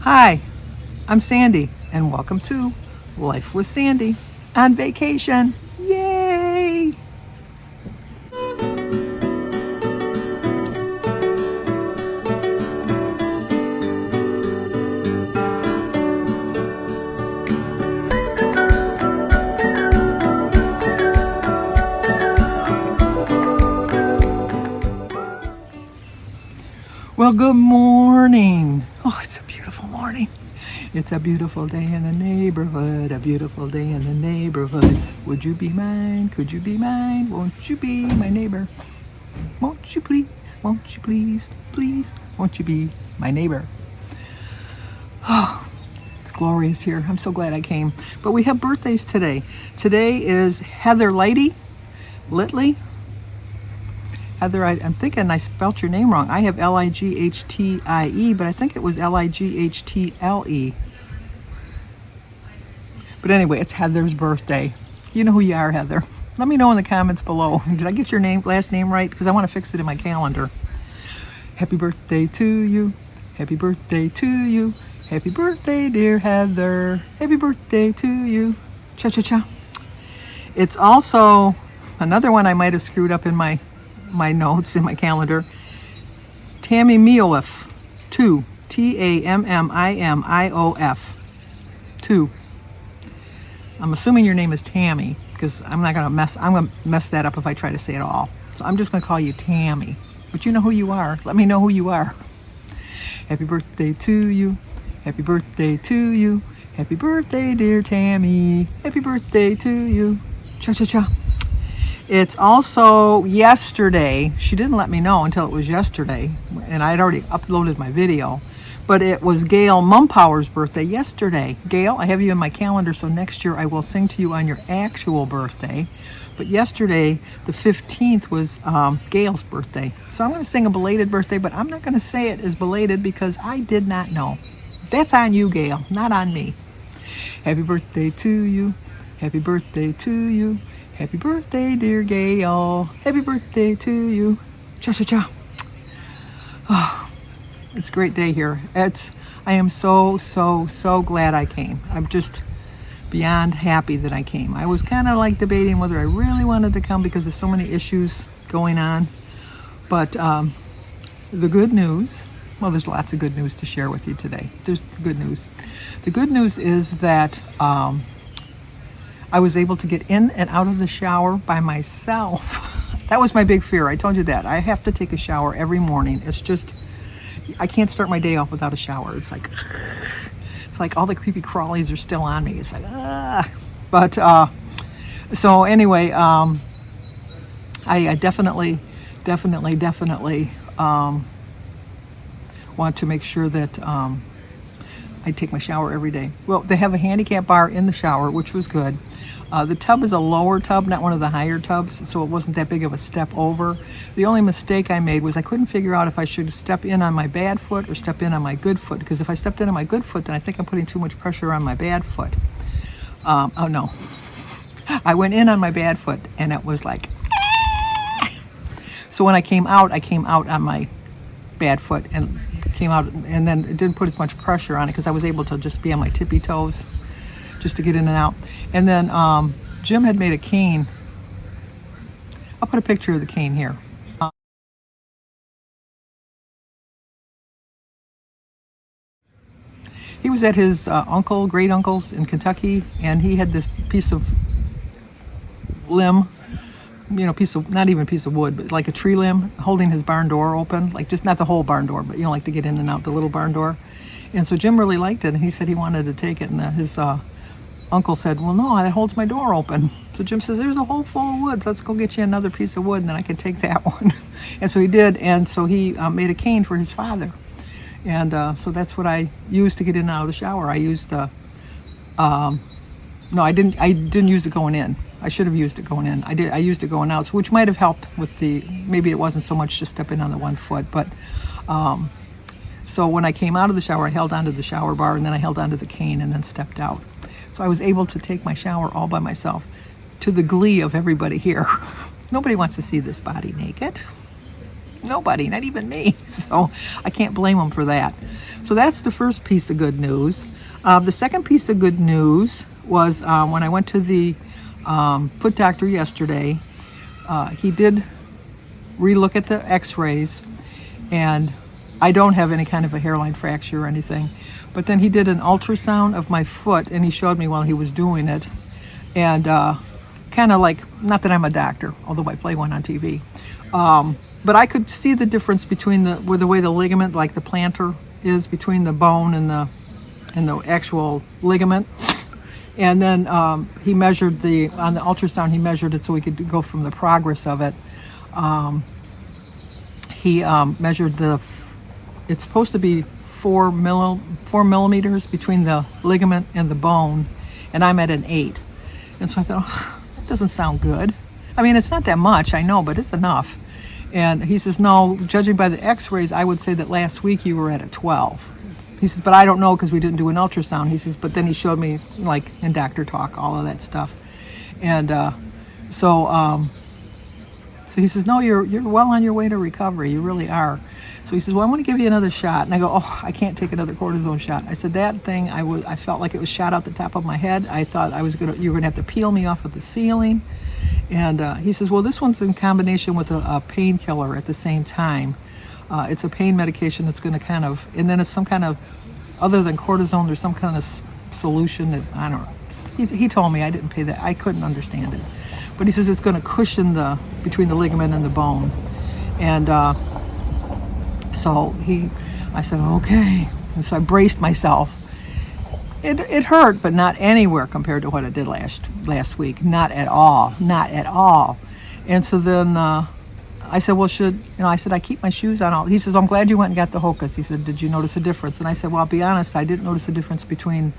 Hi, I'm Sandy, and welcome to Life with Sandy on vacation. Yay! Well, good morning. Oh, it's a beautiful morning. It's a beautiful day in the neighborhood, a beautiful day in the neighborhood. Would you be mine? Could you be mine? Won't you be my neighbor? Won't you please? Won't you please? Please, won't you be my neighbor? Oh, it's glorious here. I'm so glad I came. But we have birthdays today. Today is Heather Litley. Heather, I'm thinking I spelt your name wrong. I have Lightie, but I think it was Lightle. But anyway, it's Heather's birthday. You know who you are, Heather. Let me know in the comments below. Did I get your last name right? Because I want to fix it in my calendar. Happy birthday to you. Happy birthday to you. Happy birthday, dear Heather. Happy birthday to you. Cha-cha-cha. It's also another one I might have screwed up in my notes in my calendar. Tammy Miof, 2, Tammimiof, 2. I'm assuming your name is Tammy because I'm gonna mess that up if I try to say it all. So I'm just gonna call you Tammy. But you know who you are. Let me know who you are. Happy birthday to you. Happy birthday to you. Happy birthday, dear Tammy. Happy birthday to you. Cha-cha-cha. It's also yesterday. She didn't let me know until it was yesterday, and I had already uploaded my video. But it was Gail Mumpower's birthday yesterday. Gail, I have you in my calendar, so next year I will sing to you on your actual birthday. But yesterday, the 15th, was Gail's birthday. So I'm going to sing a belated birthday, but I'm not going to say it as belated because I did not know. That's on you, Gail, not on me. Happy birthday to you. Happy birthday to you. Happy birthday, dear Gail. Happy birthday to you. Cha-cha-cha. Oh, it's a great day here. I am so glad I came. I'm just beyond happy that I came. I was kind of like debating whether I really wanted to come because there's so many issues going on. But the good news, well, there's lots of good news to share with you today. There's the good news. The good news is that I was able to get in and out of the shower by myself. That was my big fear. I told you that. I have to take a shower every morning. It's just, I can't start my day off without a shower. It's like all the creepy crawlies are still on me. It's like, ah. But, so anyway, I definitely want to make sure that I take my shower every day. Well, they have a handicap bar in the shower, which was good. The tub is a lower tub, not one of the higher tubs, so it wasn't that big of a step over. The only mistake I made was I couldn't figure out if I should step in on my bad foot or step in on my good foot, because if I stepped in on my good foot, then I think I'm putting too much pressure on my bad foot. Oh no. I went in on my bad foot, and it was like, ah! So when I came out on my bad foot and came out, and then it didn't put as much pressure on it because I was able to just be on my tippy toes just to get in and out. And then Jim had made a cane. I'll put a picture of the cane here. He was at his great uncle's in Kentucky, and he had this piece of limb, not even a piece of wood, but like a tree limb holding his barn door open, like just not the whole barn door, but like to get in and out the little barn door. And so Jim really liked it, and he said he wanted to take it, and his uncle said, well, no, that holds my door open. So Jim says, there's a hole full of wood, so let's go get you another piece of wood, and then I can take that one. And so he did, and so he made a cane for his father. And so that's what I used to get in and out of the shower. I used no, I didn't use it going in. I should have used it going in. I used it going out, so which might have helped with maybe it wasn't so much just stepping on the one foot, but so when I came out of the shower, I held onto the shower bar, and then I held onto the cane and then stepped out. So I was able to take my shower all by myself, to the glee of everybody here. Nobody wants to see this body naked. Nobody, not even me. So I can't blame them for that. So that's the first piece of good news. The second piece of good news was when I went to the foot doctor yesterday. He did relook at the x-rays, and I don't have any kind of a hairline fracture or anything. But then he did an ultrasound of my foot, and he showed me while he was doing it. And kind of like, not that I'm a doctor, although I play one on TV, but I could see the difference between the way the ligament, like the plantar, is between the bone and the actual ligament. And then he measured on the ultrasound, he measured it so we could go from the progress of it. He measured it's supposed to be 4 millimeters between the ligament and the bone, and I'm at an 8. And so I thought, oh, that doesn't sound good. I mean, it's not that much, I know, but it's enough. And he says, no, judging by the x-rays, I would say that last week you were at a 12. He says, but I don't know because we didn't do an ultrasound. He says, but then he showed me, like in doctor talk, all of that stuff. And so he says, no, you're well on your way to recovery. You really are. So he says, well, I want to give you another shot. And I go, oh, I can't take another cortisone shot. I said, that thing, I felt like it was shot out the top of my head. I thought you were going to have to peel me off of the ceiling. And he says, well, this one's in combination with a painkiller at the same time. It's a pain medication that's going to kind of, and then it's some kind of, other than cortisone, there's some kind of solution that, I don't know. He told me, I didn't pay that, I couldn't understand it. But he says it's going to cushion between the ligament and the bone. And so I said, okay. And so I braced myself. It hurt, but not anywhere compared to what it did last week. Not at all. Not at all. And so then I said, well, I said, I keep my shoes on all. He says, I'm glad you went and got the Hokas. He said, did you notice a difference? And I said, well, I'll be honest, I didn't notice a difference between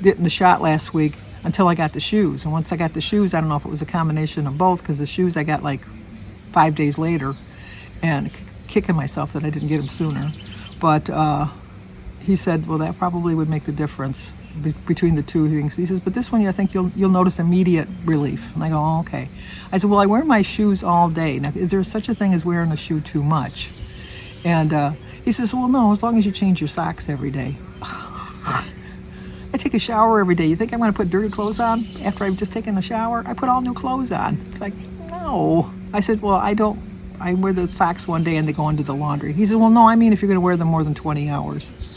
getting the shot last week until I got the shoes. And once I got the shoes, I don't know if it was a combination of both, because the shoes I got like 5 days later, and kicking myself that I didn't get them sooner. But he said, well, that probably would make the difference between the two things. He says, but this one, I think you'll notice immediate relief. And I go, oh, okay. I said, well, I wear my shoes all day. Now, is there such a thing as wearing a shoe too much? And he says, well, no, as long as you change your socks every day. I take a shower every day. You think I'm going to put dirty clothes on after I've just taken a shower? I put all new clothes on. It's like, no. I said, well, I wear the socks one day and they go into the laundry. He said, well, no, I mean if you're going to wear them more than 20 hours.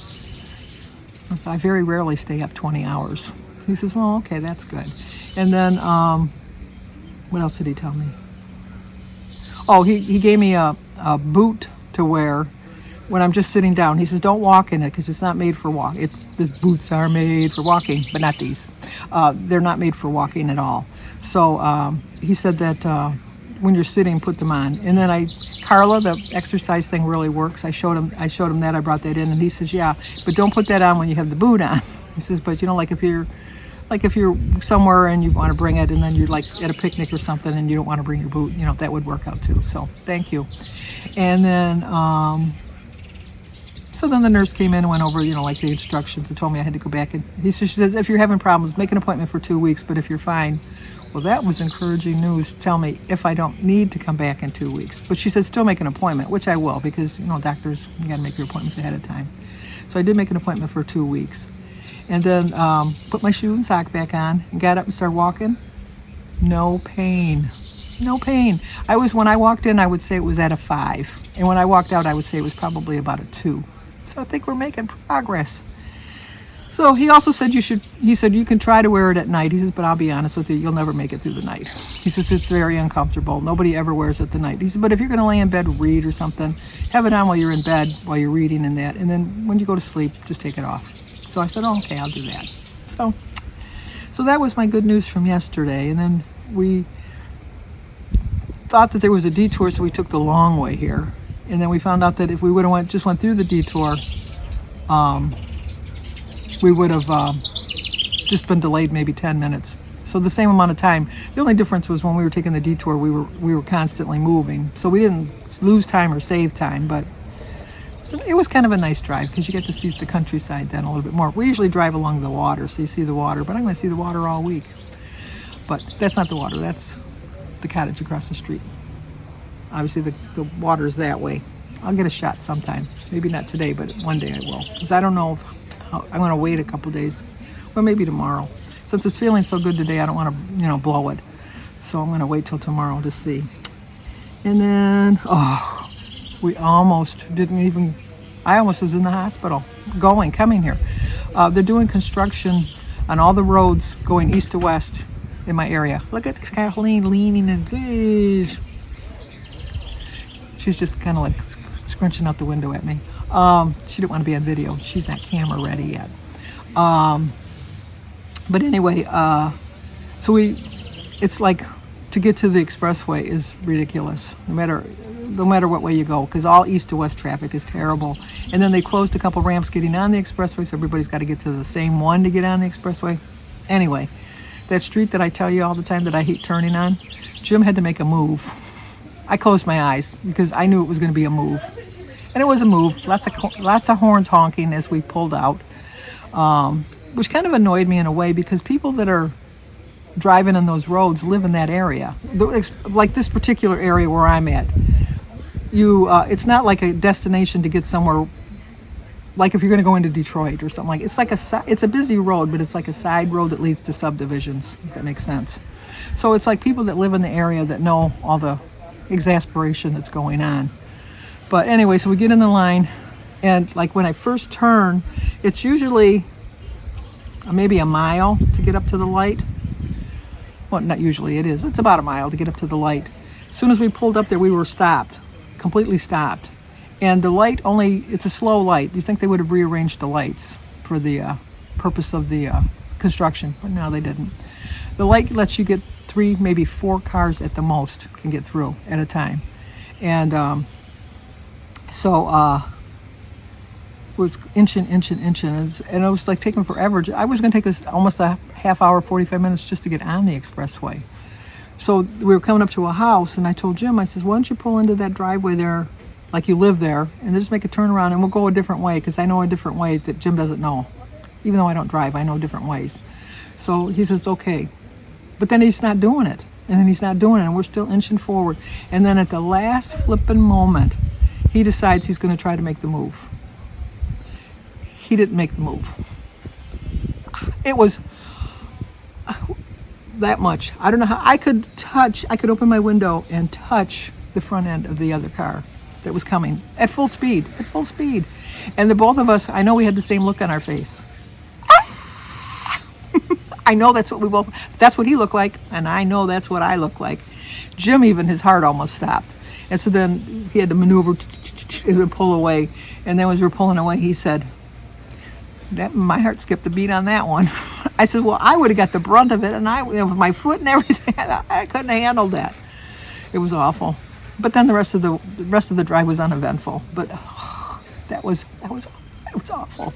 So I very rarely stay up 20 hours. He says, well, okay, that's good. And then, what else did he tell me? Oh, he gave me a boot to wear when I'm just sitting down. He says, don't walk in it because it's not made for walking. These boots are made for walking, but not these. They're not made for walking at all. So he said that when you're sitting, put them on. And then Carla, the exercise thing really works. I showed him that. I brought that in, and he says, yeah, but don't put that on when you have the boot on. He says, but like if you're somewhere and you want to bring it, and then you're like at a picnic or something and you don't want to bring your boot, that would work out too. So thank you. And then so then the nurse came in and went over, like the instructions, and told me I had to go back. And she says, if you're having problems, make an appointment for 2 weeks, but if you're fine. Well, that was encouraging news. Tell me if I don't need to come back in 2 weeks. But she said still make an appointment, which I will, because, doctors, you got to make your appointments ahead of time. So I did make an appointment for 2 weeks. And then put my shoe and sock back on and got up and started walking. No pain. No pain. When I walked in, I would say it was at a 5. And when I walked out, I would say it was probably about a 2. So I think we're making progress. So he also said he said you can try to wear it at night. He says, but I'll be honest with you, you'll never make it through the night. He says it's very uncomfortable. Nobody ever wears it at the night. He said, but if you're going to lay in bed, read or something, have it on while you're in bed, while you're reading and that. And then when you go to sleep, just take it off. So I said, oh, okay, I'll do that. So that was my good news from yesterday. And then we thought that there was a detour, so we took the long way here. And then we found out that if we would have just went through the detour, we would have just been delayed maybe 10 minutes. So the same amount of time. The only difference was when we were taking the detour, we were constantly moving. So we didn't lose time or save time, but it was kind of a nice drive because you get to see the countryside then a little bit more. We usually drive along the water, so you see the water, but I'm going to see the water all week. But that's not the water, that's the cottage across the street. Obviously the water is that way. I'll get a shot sometime. Maybe not today, but one day I will. Because I don't know if I'm going to wait a couple days. Or maybe tomorrow. Since it's feeling so good today, I don't want to, blow it. So I'm going to wait till tomorrow to see. And then, we almost didn't even, I almost was in the hospital coming here. They're doing construction on all the roads going east to west in my area. Look at Kathleen leaning and she's just kind of like scrunching out the window at me. She didn't want to be on video. She's not camera ready yet. But anyway, it's like to get to the expressway is ridiculous, no matter what way you go, because all east to west traffic is terrible. And then they closed a couple ramps getting on the expressway, so everybody's got to get to the same one to get on the expressway. Anyway, that street that I tell you all the time that I hate turning on, Jim had to make a move. I closed my eyes because I knew it was going to be a move. And it was a move. Lots of horns honking as we pulled out, which kind of annoyed me in a way because people that are driving on those roads live in that area. Like this particular area where I'm at. It's not like a destination to get somewhere, like if you're going to go into Detroit or something. It's a busy road, but it's like a side road that leads to subdivisions, if that makes sense. So it's like people that live in the area that know all the exasperation that's going on. But anyway, so we get in the line, and like when I first turn, it's usually maybe a mile to get up to the light. Well, not usually, it is. It's about a mile to get up to the light. As soon as we pulled up there, we were stopped, completely stopped. And the light it's a slow light. You think they would have rearranged the lights for the purpose of the construction, but no, they didn't. The light lets you get 3, maybe 4 cars at the most can get through at a time. And it was inching, and it was like taking forever. I was going to take us almost a half hour, 45 minutes just to get on the expressway. So we were coming up to a house, and I told Jim, I says, why don't you pull into that driveway there, like you live there, and just make a turnaround, and we'll go a different way, because I know a different way that Jim doesn't know. Even though I don't drive, I know different ways. So he says, okay. But then he's not doing it, and we're still inching forward. And then at the last flipping moment, he decides he's going to try to make the move. He didn't make the move. It was that much. I don't know how I could open my window and touch the front end of the other car that was coming at full speed. And the both of us, I know we had the same look on our face. I know that's what he looked like, and I know that's what I look like. Jim, even his heart almost stopped. And so then he had to maneuver and pull away. And then as we were pulling away, he said, my heart skipped a beat on that one. I said, well, I would have got the brunt of it, and with my foot and everything, I couldn't have handled that. It was awful. But then the rest of the drive was uneventful. But that was awful.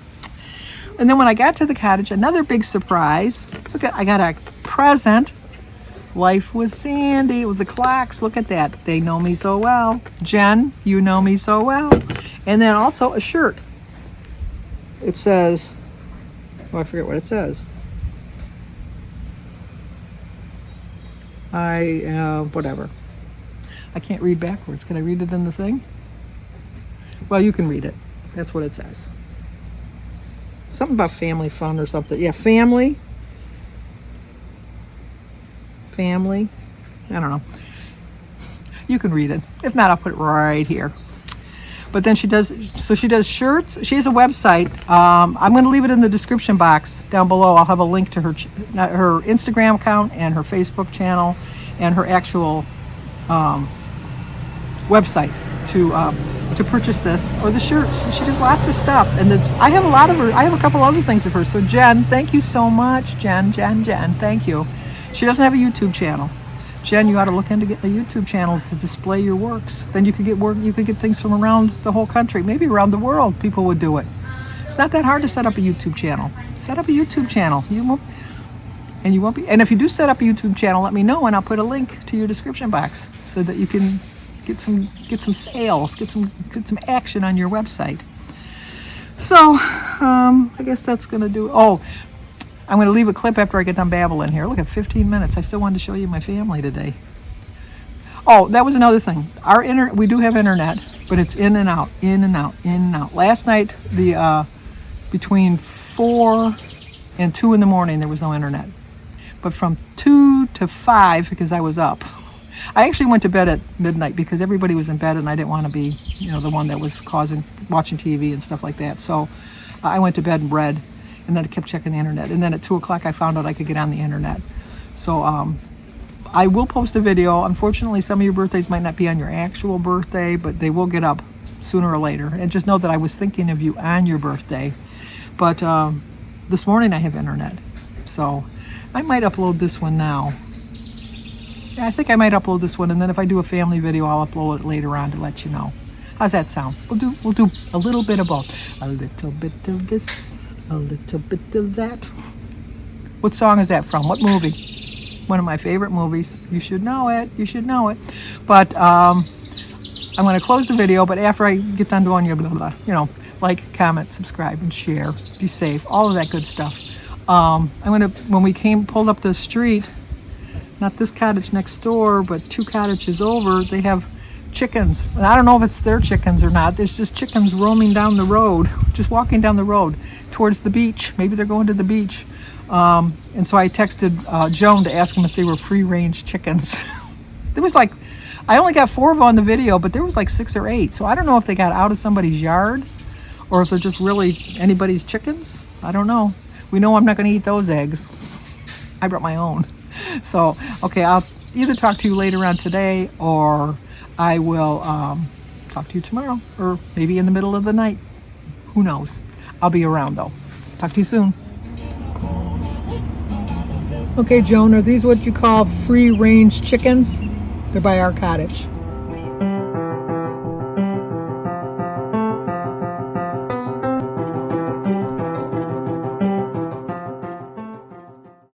And then when I got to the cottage, another big surprise. I got a present. Life with Sandy. It was the clocks. Look at that. They know me so well. Jen, you know me so well. And then also a shirt. It says, I forget what it says. Whatever. I can't read backwards. Can I read it in the thing? Well, you can read it. That's what it says. Something about family fun or something. Yeah, family. I don't know. You can read it. If not, I'll put it right here. But then she does shirts. She has a website. I'm going to leave it in the description box down below. I'll have a link to her Instagram account and her Facebook channel and her actual website to purchase this or the shirts. She does lots of stuff, and I have a couple other things of hers. So Jen, thank you so much, Jen, thank you. She doesn't have a YouTube channel. Jen, you ought to look into getting a YouTube channel to display your works. Then you could get things from around the whole country, maybe around the world. People would do it. It's not that hard to set up a YouTube channel. Set up a YouTube channel. You won't be. And if you do set up a YouTube channel, let me know, and I'll put a link to your description box so that you can get some sales, get some action on your website. So I guess that's gonna do. Oh, I'm going to leave a clip after I get done babbling here. Look at 15 minutes. I still wanted to show you my family today. Oh, that was another thing. We do have internet. but it's in and out, in and out, in and out. Last night, between 4 and 2 in the morning, there was no internet. But from 2 to 5, because I was up, I actually went to bed at midnight because everybody was in bed and I didn't want to be, the one that was watching TV and stuff like that. So I went to bed and read, and then I kept checking the internet. And then at 2 o'clock, I found out I could get on the internet. So I will post a video. Unfortunately, some of your birthdays might not be on your actual birthday, but they will get up sooner or later. And just know that I was thinking of you on your birthday. But this morning I have internet. So I might upload this one now. Yeah, I think I might upload this one, and then if I do a family video, I'll upload it later on to let you know. How's that sound? We'll do a little bit of both. A little bit of this, a little bit of that. What song is that from? What movie? One of my favorite movies. You should know it. You should know it. But I'm going to close the video, but after I get done doing your blah, blah, blah, like, comment, subscribe, and share. Be safe. All of that good stuff. When we pulled up the street, not this cottage next door, but 2 cottages over, they have chickens. And I don't know if it's their chickens or not. There's just chickens roaming down the road, just walking down the road towards the beach. Maybe they're going to the beach. And so I texted Joan to ask them if they were free-range chickens. There was I only got 4 of them on the video, but there was 6 or 8. So I don't know if they got out of somebody's yard or if they're just really anybody's chickens. I don't know. We know I'm not going to eat those eggs. I brought my own. So, okay, I'll either talk to you later on today, or I will talk to you tomorrow, or maybe in the middle of the night. Who knows? I'll be around, though. Talk to you soon. Okay, Joan, are these what you call free-range chickens? They're by our cottage.